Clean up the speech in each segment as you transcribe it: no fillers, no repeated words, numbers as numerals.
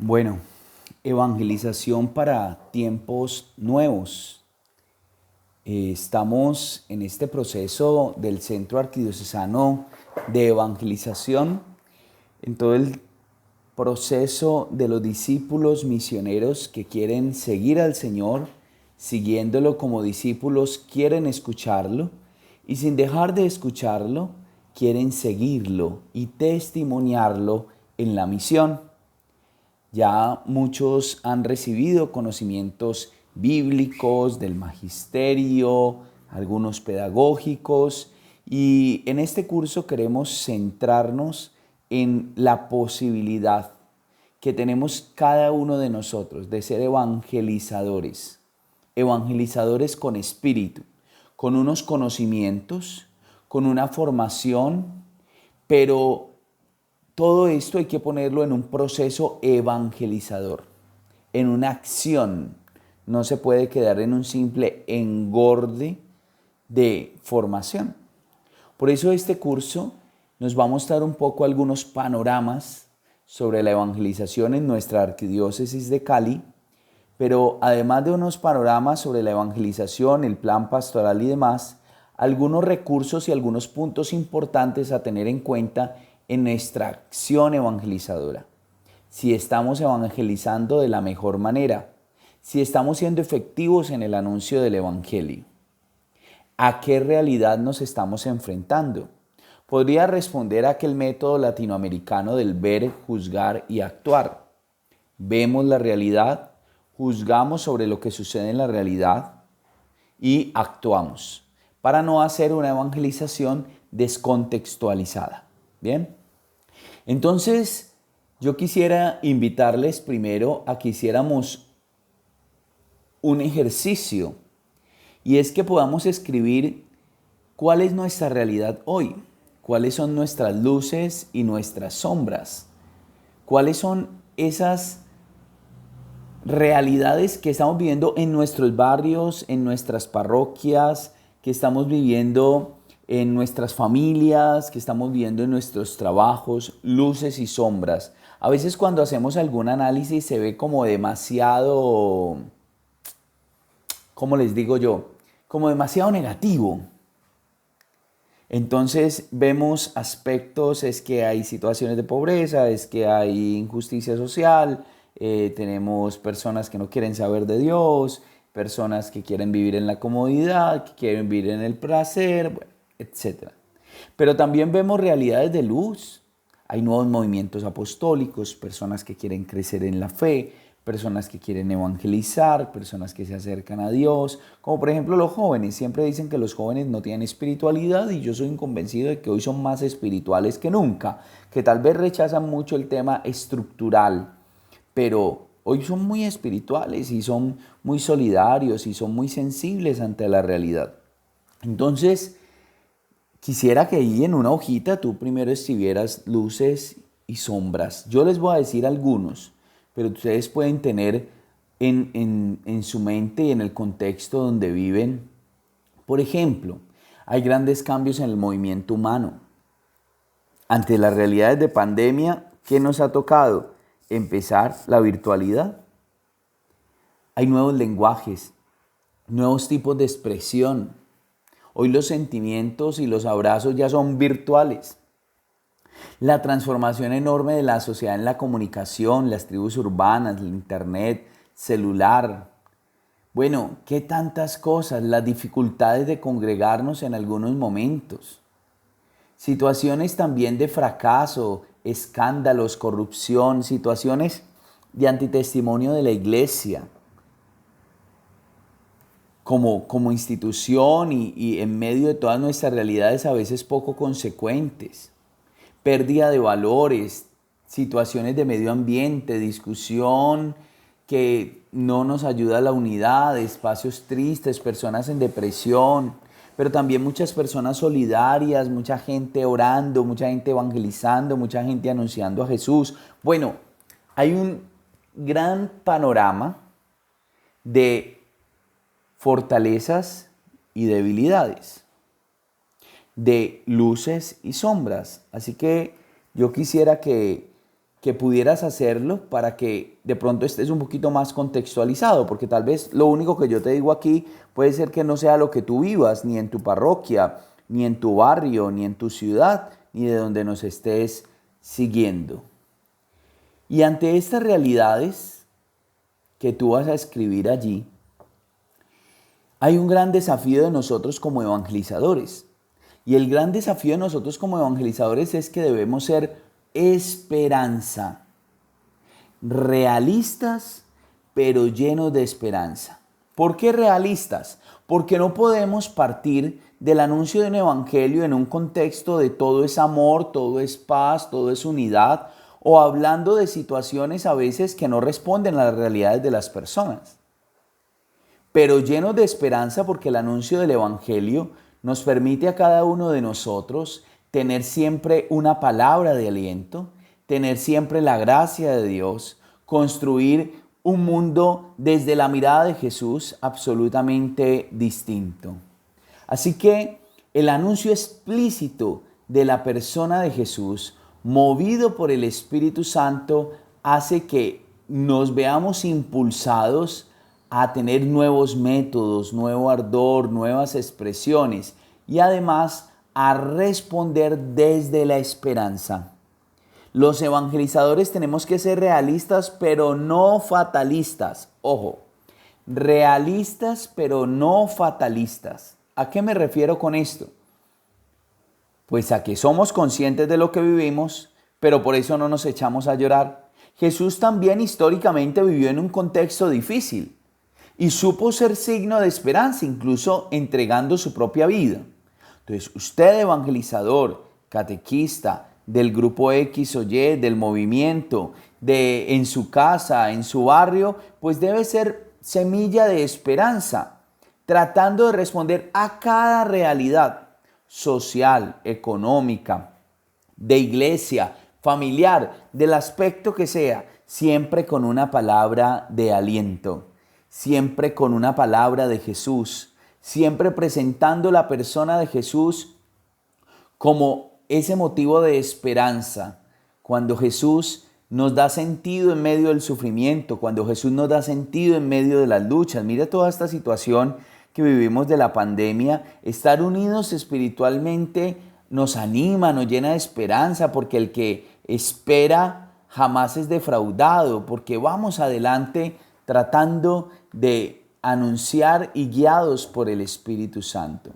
Bueno, evangelización para tiempos nuevos. Estamos en este proceso del Centro Arquidiocesano de Evangelización, en todo el proceso de los discípulos misioneros que quieren seguir al Señor, siguiéndolo como discípulos, quieren escucharlo y sin dejar de escucharlo, quieren seguirlo y testimoniarlo en la misión. Ya muchos han recibido conocimientos bíblicos, del magisterio, algunos pedagógicos, y en este curso queremos centrarnos en la posibilidad que tenemos cada uno de nosotros de ser evangelizadores, evangelizadores con espíritu, con unos conocimientos, con una formación, pero todo esto hay que ponerlo en un proceso evangelizador, en una acción. No se puede quedar en un simple engorde de formación. Por eso este curso nos va a mostrar un poco algunos panoramas sobre la evangelización en nuestra arquidiócesis de Cali, pero además de unos panoramas sobre la evangelización, el plan pastoral y demás, algunos recursos y algunos puntos importantes a tener en cuenta en nuestra acción evangelizadora. Si estamos evangelizando de la mejor manera, si estamos siendo efectivos en el anuncio del Evangelio, ¿a qué realidad nos estamos enfrentando? Podría responder a aquel método latinoamericano del ver, juzgar y actuar. Vemos la realidad, juzgamos sobre lo que sucede en la realidad y actuamos para no hacer una evangelización descontextualizada. Bien, entonces yo quisiera invitarles primero a que hiciéramos un ejercicio y es que podamos escribir cuál es nuestra realidad hoy, cuáles son nuestras luces y nuestras sombras, cuáles son esas realidades que estamos viviendo en nuestros barrios, en nuestras parroquias, que estamos viviendo en nuestras familias, que estamos viviendo en nuestros trabajos, luces y sombras. A veces cuando hacemos algún análisis se ve como demasiado, ¿cómo les digo yo? Como demasiado negativo. Entonces vemos aspectos, es que hay situaciones de pobreza, es que hay injusticia social, tenemos personas que no quieren saber de Dios, personas que quieren vivir en la comodidad, que quieren vivir en el placer, bueno, etc. Pero también vemos realidades de luz. Hay nuevos movimientos apostólicos, personas que quieren crecer en la fe, personas que quieren evangelizar, personas que se acercan a Dios, como por ejemplo los jóvenes. Siempre dicen que los jóvenes no tienen espiritualidad y yo soy convencido de que hoy son más espirituales que nunca, que tal vez rechazan mucho el tema estructural, pero hoy son muy espirituales y son muy solidarios y son muy sensibles ante la realidad. Entonces, quisiera que ahí en una hojita tú primero escribieras luces y sombras. Yo les voy a decir algunos, pero ustedes pueden tener en su mente y en el contexto donde viven. Por ejemplo, hay grandes cambios en el movimiento humano. Ante las realidades de pandemia, ¿qué nos ha tocado? Empezar la virtualidad. Hay nuevos lenguajes, nuevos tipos de expresión. Hoy los sentimientos y los abrazos ya son virtuales. La transformación enorme de la sociedad en la comunicación, las tribus urbanas, el internet, celular. Bueno, qué tantas cosas, las dificultades de congregarnos en algunos momentos. Situaciones también de fracaso, escándalos, corrupción, situaciones de antitestimonio de la iglesia como institución y en medio de todas nuestras realidades a veces poco consecuentes. Pérdida de valores, situaciones de medio ambiente, discusión que no nos ayuda a la unidad, espacios tristes, personas en depresión, pero también muchas personas solidarias, mucha gente orando, mucha gente evangelizando, mucha gente anunciando a Jesús. Bueno, hay un gran panorama de fortalezas y debilidades, de luces y sombras. Así que yo quisiera que pudieras hacerlo para que de pronto estés un poquito más contextualizado, porque tal vez lo único que yo te digo aquí puede ser que no sea lo que tú vivas, ni en tu parroquia, ni en tu barrio, ni en tu ciudad, ni de donde nos estés siguiendo. Y ante estas realidades que tú vas a escribir allí, hay un gran desafío de nosotros como evangelizadores. Y el gran desafío de nosotros como evangelizadores es que debemos ser esperanza, realistas, pero llenos de esperanza. ¿Por qué realistas? Porque no podemos partir del anuncio de un evangelio en un contexto de todo es amor, todo es paz, todo es unidad, o hablando de situaciones a veces que no responden a las realidades de las personas. Pero llenos de esperanza porque el anuncio del evangelio nos permite a cada uno de nosotros tener siempre una palabra de aliento, tener siempre la gracia de Dios, construir un mundo desde la mirada de Jesús absolutamente distinto. Así que el anuncio explícito de la persona de Jesús, movido por el Espíritu Santo, hace que nos veamos impulsados a tener nuevos métodos, nuevo ardor, nuevas expresiones y además a responder desde la esperanza. Los evangelizadores tenemos que ser realistas pero no fatalistas. Ojo, realistas pero no fatalistas. ¿A qué me refiero con esto? Pues a que somos conscientes de lo que vivimos, pero por eso no nos echamos a llorar. Jesús también históricamente vivió en un contexto difícil y supo ser signo de esperanza, incluso entregando su propia vida. Entonces, usted evangelizador, catequista, del grupo X o Y, del movimiento, en su casa, en su barrio, pues debe ser semilla de esperanza, tratando de responder a cada realidad social, económica, de iglesia, familiar, del aspecto que sea, siempre con una palabra de aliento, siempre con una palabra de Jesús, siempre presentando la persona de Jesús como ese motivo de esperanza. Cuando Jesús nos da sentido en medio del sufrimiento, cuando Jesús nos da sentido en medio de las luchas. Mira toda esta situación que vivimos de la pandemia. Estar unidos espiritualmente nos anima, nos llena de esperanza, porque el que espera jamás es defraudado, porque vamos adelante tratando de anunciar y guiados por el Espíritu Santo.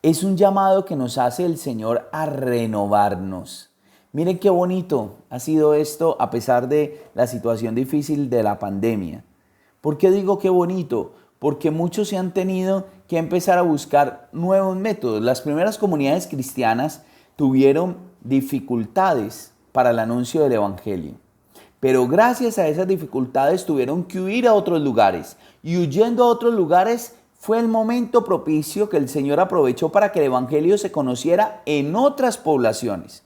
Es un llamado que nos hace el Señor a renovarnos. Miren qué bonito ha sido esto a pesar de la situación difícil de la pandemia. ¿Por qué digo qué bonito? Porque muchos se han tenido que empezar a buscar nuevos métodos. Las primeras comunidades cristianas tuvieron dificultades para el anuncio del Evangelio. Pero gracias a esas dificultades tuvieron que huir a otros lugares. Y huyendo a otros lugares fue el momento propicio que el Señor aprovechó para que el Evangelio se conociera en otras poblaciones.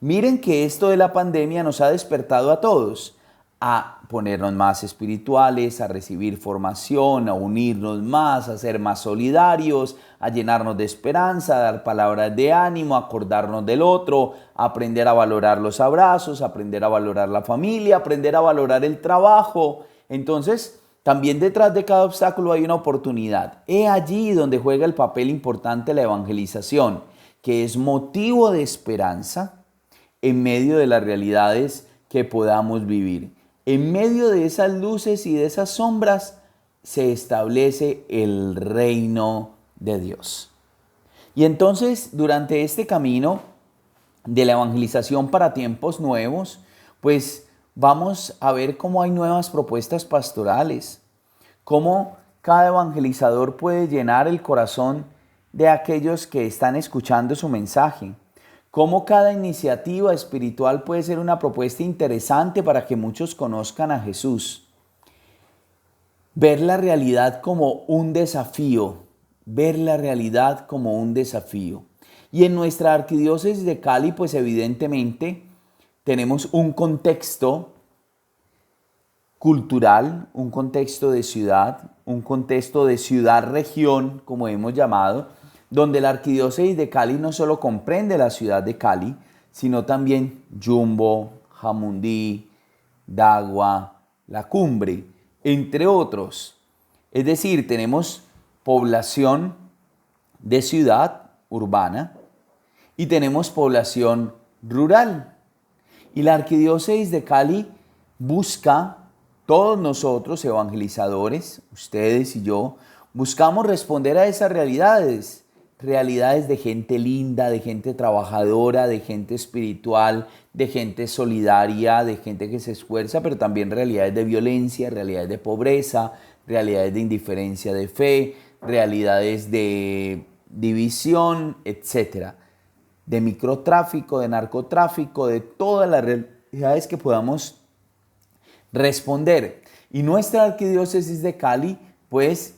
Miren que esto de la pandemia nos ha despertado a todos a ponernos más espirituales, a recibir formación, a unirnos más, a ser más solidarios, a llenarnos de esperanza, a dar palabras de ánimo, a acordarnos del otro, a aprender a valorar los abrazos, a aprender a valorar la familia, a aprender a valorar el trabajo. Entonces, también detrás de cada obstáculo hay una oportunidad. He allí donde juega el papel importante la evangelización, que es motivo de esperanza en medio de las realidades que podamos vivir. En medio de esas luces y de esas sombras se establece el reino de Dios. Y entonces, durante este camino de la evangelización para tiempos nuevos, pues vamos a ver cómo hay nuevas propuestas pastorales, cómo cada evangelizador puede llenar el corazón de aquellos que están escuchando su mensaje, cómo cada iniciativa espiritual puede ser una propuesta interesante para que muchos conozcan a Jesús. Ver la realidad como un desafío, ver la realidad como un desafío. Y en nuestra arquidiócesis de Cali, pues evidentemente tenemos un contexto cultural, un contexto de ciudad, un contexto de ciudad-región, como hemos llamado, donde la arquidiócesis de Cali no solo comprende la ciudad de Cali, sino también Yumbo, Jamundí, Dagua, La Cumbre, entre otros. Es decir, tenemos población de ciudad urbana y tenemos población rural. Y la Arquidiócesis de Cali busca, todos nosotros evangelizadores, ustedes y yo, buscamos responder a esas realidades, realidades de gente linda, de gente trabajadora, de gente espiritual, de gente solidaria, de gente que se esfuerza, pero también realidades de violencia, realidades de pobreza, realidades de indiferencia de fe, realidades de división, etcétera, de microtráfico, de narcotráfico, de todas las realidades que podamos responder. Y nuestra Arquidiócesis de Cali, pues,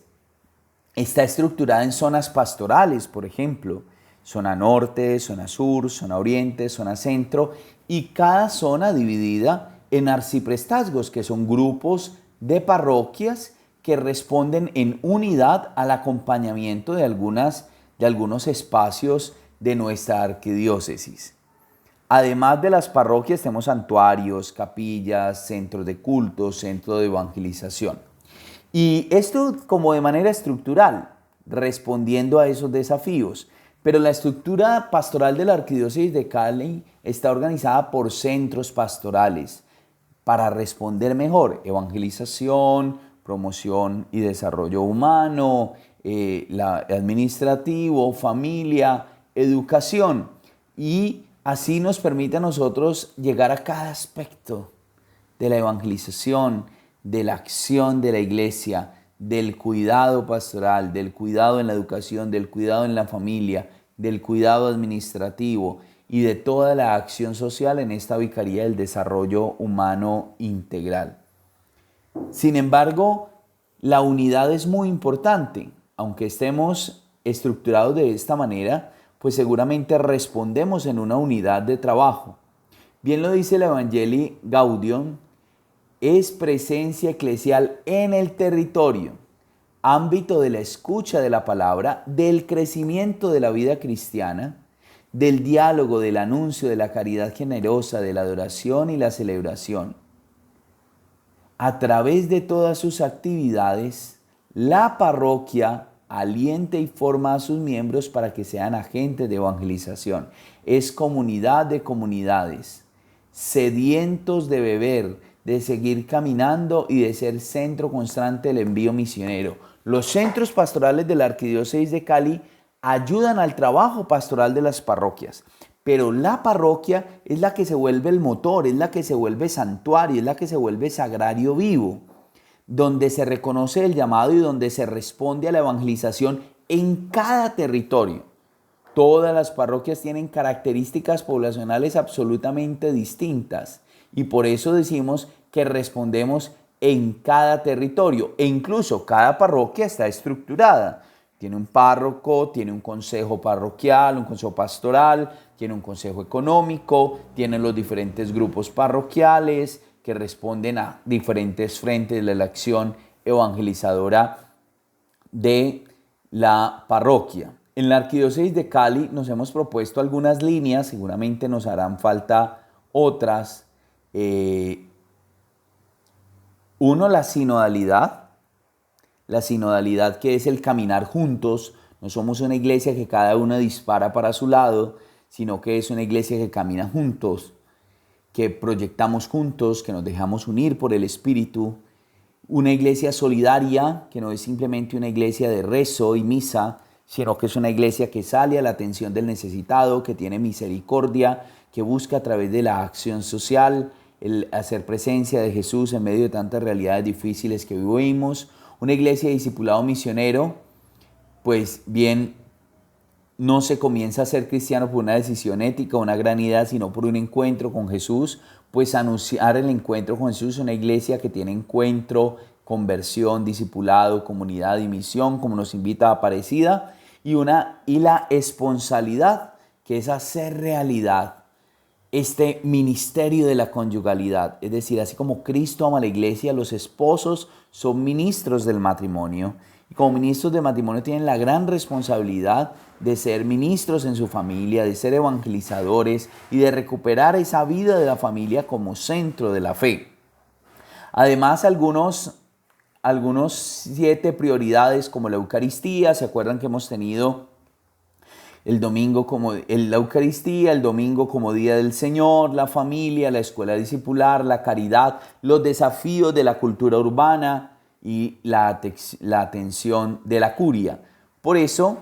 está estructurada en zonas pastorales, por ejemplo, zona norte, zona sur, zona oriente, zona centro, y cada zona dividida en arciprestazgos, que son grupos de parroquias que responden en unidad al acompañamiento de algunos espacios de nuestra arquidiócesis. Además de las parroquias tenemos santuarios, capillas, centros de culto, centro de evangelización. Y esto como de manera estructural, respondiendo a esos desafíos. Pero la estructura pastoral de la Arquidiócesis de Cali está organizada por centros pastorales para responder mejor: evangelización, promoción y desarrollo humano, administrativo, familia, educación. Y así nos permite a nosotros llegar a cada aspecto de la evangelización, de la acción de la iglesia, del cuidado pastoral, del cuidado en la educación, del cuidado en la familia, del cuidado administrativo y de toda la acción social en esta Vicaría del Desarrollo Humano Integral. Sin embargo, la unidad es muy importante. Aunque estemos estructurados de esta manera, pues seguramente respondemos en una unidad de trabajo. Bien lo dice el Evangelii Gaudium, es presencia eclesial en el territorio, ámbito de la escucha de la palabra, del crecimiento de la vida cristiana, del diálogo, del anuncio, de la caridad generosa, de la adoración y la celebración. A través de todas sus actividades, la parroquia alienta y forma a sus miembros para que sean agentes de evangelización. Es comunidad de comunidades, sedientos de beber, de seguir caminando y de ser centro constante del envío misionero. Los centros pastorales de la Arquidiócesis de Cali ayudan al trabajo pastoral de las parroquias, pero la parroquia es la que se vuelve el motor, es la que se vuelve santuario, es la que se vuelve sagrario vivo, donde se reconoce el llamado y donde se responde a la evangelización en cada territorio. Todas las parroquias tienen características poblacionales absolutamente distintas y por eso decimos que respondemos en cada territorio e incluso cada parroquia está estructurada. Tiene un párroco, tiene un consejo parroquial, un consejo pastoral, tiene un consejo económico, tiene los diferentes grupos parroquiales que responden a diferentes frentes de la acción evangelizadora de la parroquia. En la Arquidiócesis de Cali nos hemos propuesto algunas líneas, seguramente nos harán falta otras. Uno, la sinodalidad que es el caminar juntos. No somos una iglesia que cada uno dispara para su lado, sino que es una iglesia que camina juntos, que proyectamos juntos, que nos dejamos unir por el Espíritu. Una iglesia solidaria, que no es simplemente una iglesia de rezo y misa, sino que es una iglesia que sale a la atención del necesitado, que tiene misericordia, que busca a través de la acción social el hacer presencia de Jesús en medio de tantas realidades difíciles que vivimos. Una iglesia de discipulado misionero, pues bien, no se comienza a ser cristiano por una decisión ética, una gran idea, sino por un encuentro con Jesús. Pues anunciar el encuentro con Jesús, una iglesia que tiene encuentro, conversión, discipulado, comunidad y misión, como nos invita Aparecida, y la esponsalidad, que es hacer realidad este ministerio de la conyugalidad. Es decir, así como Cristo ama a la iglesia, los esposos son ministros del matrimonio. Y como ministros del matrimonio tienen la gran responsabilidad de ser ministros en su familia, de ser evangelizadores y de recuperar esa vida de la familia como centro de la fe. Además, algunos 7 prioridades como la Eucaristía. ¿Se acuerdan que hemos tenido el domingo la Eucaristía, el domingo como Día del Señor, la familia, la escuela discipular, la caridad, los desafíos de la cultura urbana y la atención de la curia? Por eso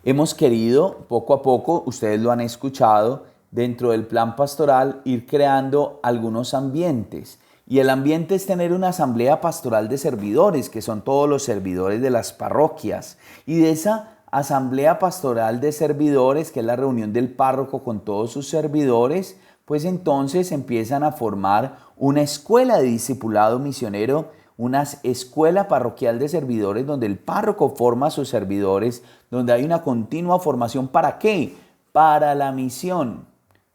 hemos querido poco a poco, ustedes lo han escuchado, dentro del plan pastoral ir creando algunos ambientes. Y el ambiente es tener una asamblea pastoral de servidores, que son todos los servidores de las parroquias. Y de esa asamblea pastoral de servidores, que es la reunión del párroco con todos sus servidores, pues entonces empiezan a formar una escuela de discipulado misionero, una escuela parroquial de servidores donde el párroco forma a sus servidores, donde hay una continua formación. ¿Para qué? Para la misión,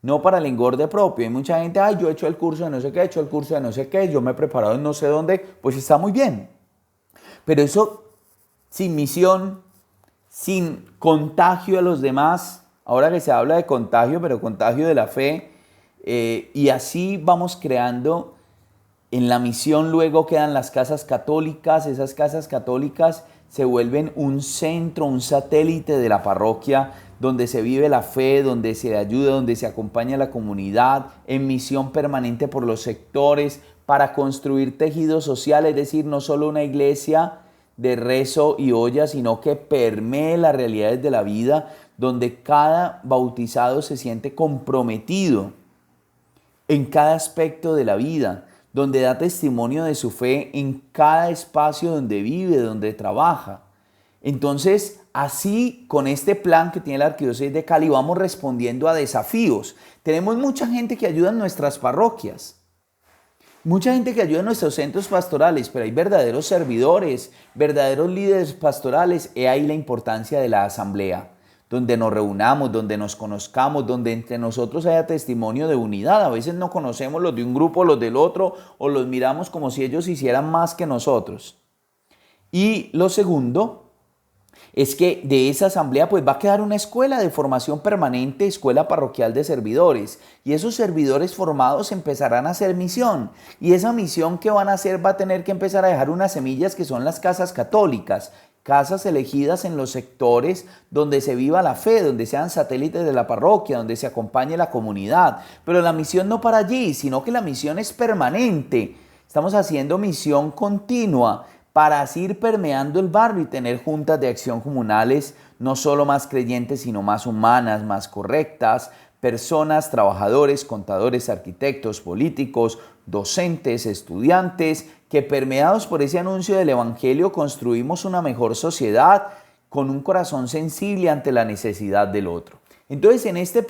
no para el engorde propio. Hay mucha gente, yo he hecho el curso de no sé qué, he hecho el curso de no sé qué, yo me he preparado en no sé dónde, pues está muy bien. Pero eso sin misión, sin contagio a los demás, ahora que se habla de contagio, pero contagio de la fe, y así vamos creando. En la misión luego quedan las casas católicas. Esas casas católicas se vuelven un centro, un satélite de la parroquia, donde se vive la fe, donde se ayuda, donde se acompaña a la comunidad, en misión permanente por los sectores, para construir tejido social, es decir, no solo una iglesia de rezo y olla, sino que permee las realidades de la vida, donde cada bautizado se siente comprometido en cada aspecto de la vida, donde da testimonio de su fe en cada espacio donde vive, donde trabaja. Entonces, así con este plan que tiene la Arquidiócesis de Cali, vamos respondiendo a desafíos. Tenemos mucha gente que ayuda en nuestras parroquias, mucha gente que ayuda en nuestros centros pastorales, pero hay verdaderos servidores, verdaderos líderes pastorales. He ahí la importancia de la asamblea, donde nos reunamos, donde nos conozcamos, donde entre nosotros haya testimonio de unidad. A veces no conocemos los de un grupo, los del otro, o los miramos como si ellos hicieran más que nosotros. Y lo segundo es que de esa asamblea pues va a quedar una escuela de formación permanente, escuela parroquial de servidores, y esos servidores formados empezarán a hacer misión, y esa misión que van a hacer va a tener que empezar a dejar unas semillas que son las casas católicas, casas elegidas en los sectores donde se viva la fe, donde sean satélites de la parroquia, donde se acompañe la comunidad. Pero la misión no para allí, sino que la misión es permanente. Estamos haciendo misión continua para así ir permeando el barrio y tener juntas de acción comunales, no solo más creyentes, sino más humanas, más correctas, personas, trabajadores, contadores, arquitectos, políticos, docentes, estudiantes, que permeados por ese anuncio del Evangelio construimos una mejor sociedad con un corazón sensible ante la necesidad del otro. Entonces, en esta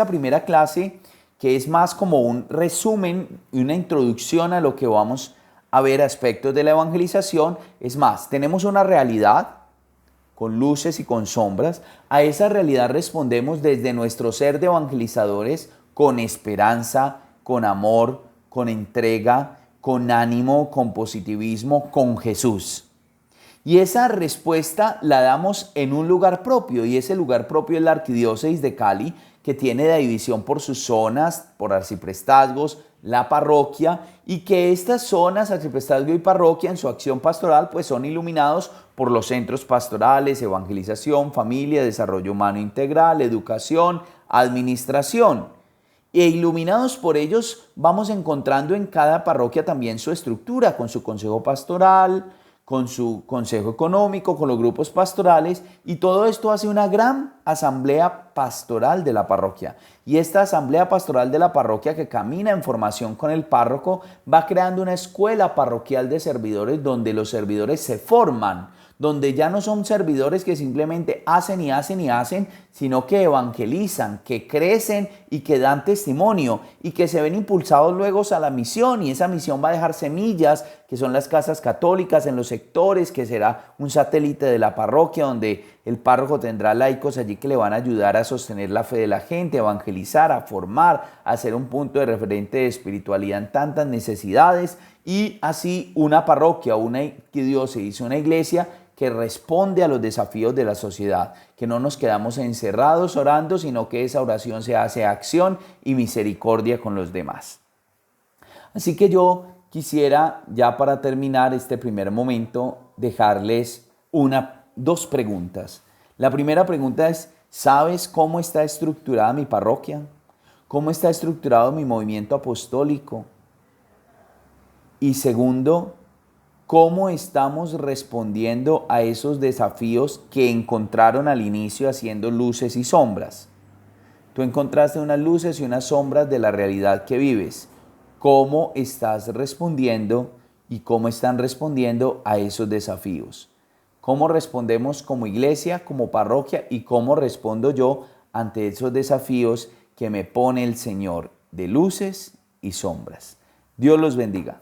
primera clase, que es más como un resumen y una introducción a lo que vamos a ver aspectos de la evangelización, es más, tenemos una realidad con luces y con sombras. A esa realidad respondemos desde nuestro ser de evangelizadores con esperanza, con amor, con entrega, con ánimo, con positivismo, con Jesús. Y esa respuesta la damos en un lugar propio, y ese lugar propio es la Arquidiócesis de Cali, que tiene la división por sus zonas, por arciprestazgos, la parroquia, y que estas zonas, arciprestazgo y parroquia, en su acción pastoral, pues son iluminados por los centros pastorales, evangelización, familia, desarrollo humano integral, educación, administración. E iluminados por ellos vamos encontrando en cada parroquia también su estructura, con su consejo pastoral, con su consejo económico, con los grupos pastorales, y todo esto hace una gran asamblea pastoral de la parroquia. Y esta asamblea pastoral de la parroquia, que camina en formación con el párroco, va creando una escuela parroquial de servidores donde los servidores se forman, donde ya no son servidores que simplemente hacen y hacen y hacen, sino que evangelizan, que crecen y que dan testimonio, y que se ven impulsados luego a la misión, y esa misión va a dejar semillas, que son las casas católicas en los sectores, que será un satélite de la parroquia, donde el párroco tendrá laicos allí que le van a ayudar a sostener la fe de la gente, a evangelizar, a formar, a ser un punto de referente de espiritualidad en tantas necesidades, y así una parroquia, una arquidiócesis, una iglesia que responde a los desafíos de la sociedad, que no nos quedamos encerrados orando, sino que esa oración se hace acción y misericordia con los demás. Así que yo quisiera ya para terminar este primer momento dejarles dos preguntas. La primera pregunta es, ¿sabes cómo está estructurada mi parroquia? ¿Cómo está estructurado mi movimiento apostólico? Y segundo, ¿cómo estamos respondiendo a esos desafíos que encontraron al inicio haciendo luces y sombras? Tú encontraste unas luces y unas sombras de la realidad que vives. ¿Cómo estás respondiendo y cómo están respondiendo a esos desafíos? ¿Cómo respondemos como iglesia, como parroquia y cómo respondo yo ante esos desafíos que me pone el Señor de luces y sombras? Dios los bendiga.